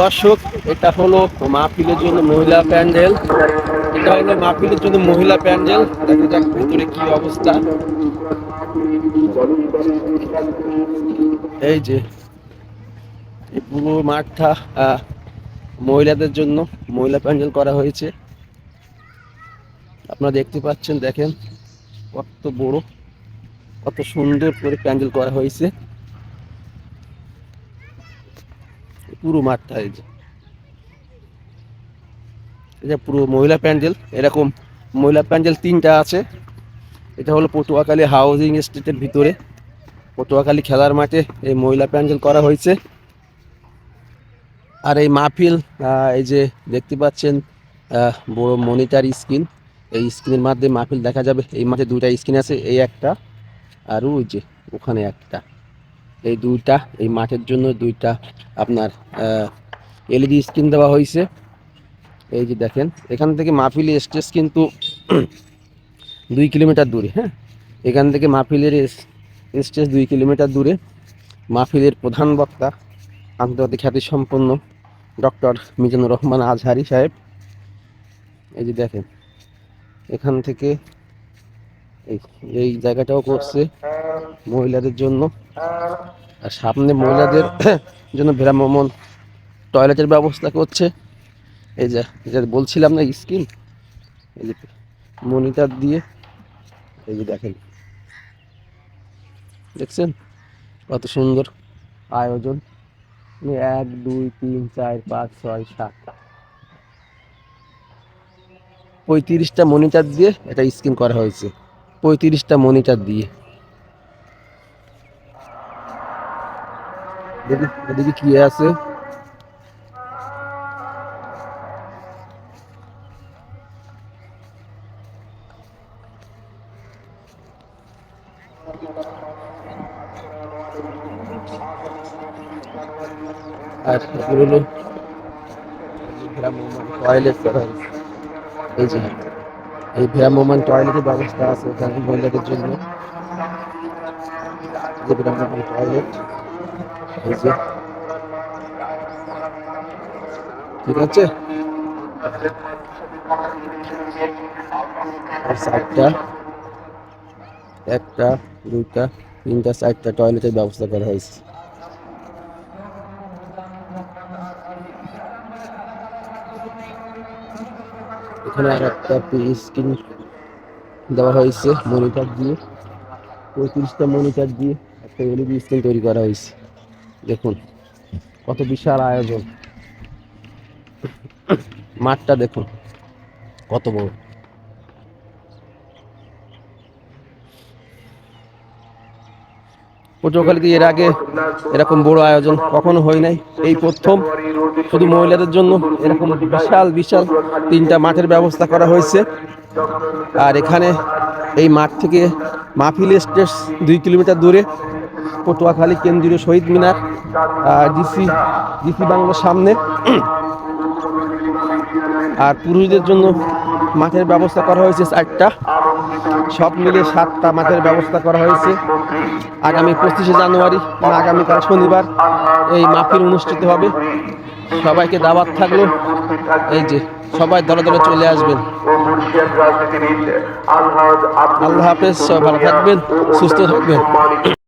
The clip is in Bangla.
দর্শক, এটা হলো মাহফিলের জন্য মহিলা প্যান্ডেল। এটা হলো মাহফিলের জন্য মহিলা প্যান্ডেল। দেখা যাক ভিতরে কি অবস্থা। এই যে এই পুরো মাঠটা মহিলাদের জন্য মহিলা প্যান্ডেল করা হয়েছে। আপনারা দেখতে পাচ্ছেন, দেখেন কত বড়, কত সুন্দর করে প্যান্ডেল করা হয়েছে পুরো মাঠটা। এই যে এটা পুরো মহিলা প্যান্ডেল। এরকম মহিলা প্যান্ডেল 3টা আছে। এটা হলো পটুয়াখালী হাউজিং এস্টেটের ভিতরে, পটুয়াখালী খেলার মাঠে এই মহিলা প্যান্ডেল করা হয়েছে। আর এই মাহফিল, এই যে দেখতে পাচ্ছেন বড় মনিটর স্ক্রিন, এই স্ক্রিনের মাধ্যমে মাহফিল দেখা যাবে। এই মাঠে 2টা স্ক্রিন আছে, এই একটা আর ওই যে ওখানে একটা। এই 2টা, এই মাঠের জন্য 2টা আপনার এলইডি স্ক্রিন দেওয়া হয়েছে। এই যে দেখেন, এখান থেকে মাহফিল স্টেজ কিন্তু 2 কিলোমিটার দূরে। হ্যাঁ, এখান থেকে মাহফিলের স্টেজ 2 কিলোমিটার দূরে। মাহফিলের প্রধান বক্তা আন্তর্জাতিক খ্যাতিসম্পন্ন ডক্টর মিজানুর রহমান আজহারি সাহেব। এই যে দেখেন, এখান থেকে এই জায়গাটাও করছে মহিলাদের জন্য। আর সামনে মহিলাদের জন্য ভ্রাম্যমাণ টয়লেটের ব্যবস্থা করছে। এই যে যেটা বলছিলাম না, স্ক্রিন, এই যে মনিটর দিয়ে। এই যে দেখেন, দেখছেন কত সুন্দর আয়োজন। 1 2 3 4 5 6 7 35টা মনিটর দিয়ে এটা স্ক্রিন করা হয়েছে। 35টা মনিটর দিয়ে। দেখি এদিকে কি আছে। আর হলো টয়লেট করা হয়েছে। এই যে এই ভ্রাম্যমাণ টয়লেটের ব্যবস্থা আছে এখানে মহিলাদের জন্য। যে ভ্রাম্যমাণ টয়লেট, এই যে ঠিক আছে। সাইডটা 1টা 2টা 3টা 4টা টয়লেটের ব্যবস্থা করা হয়েছে। এখানে আর একটা স্ক্রিন দেওয়া হয়েছে মনিটর দিয়ে। 35টা মনিটর দিয়ে একটা এলইডি স্ক্রিন তৈরি করা হয়েছে। দেখুন কত বিশাল আয়োজন। মাঠটা দেখুন কত বড়। পটুয়াখালীতে এর আগে এরকম বড় আয়োজন কখনো হয় নাই, এই প্রথম। শুধু মহিলাদের জন্য এরকম বিশাল বিশাল 3টা মাঠের ব্যবস্থা করা হয়েছে। আর এখানে এই মাঠ থেকে মাহফিল স্টেজ 2 কিলোমিটার দূরে। পটুয়াখালী কেন্দ্রীয় শহীদ মিনার, ডিসি বাংলোর সামনে। আর পুরুষদের জন্য মাঠের ব্যবস্থা করা হয়েছে 4টা, সব মিলিয়ে 7টা মাঠের ব্যবস্থা করা হয়েছে। আগামী 25শে জানুয়ারি, আগামীকাল শনিবার এই মাহফিল অনুষ্ঠিত হবে। সবাইকে দাওয়াত থাকলো। এই যে সবাই দলে দলে চলে আসবেন। আল্লাহ হাফেজ, সবাই ভালো থাকবেন, সুস্থ থাকবেন।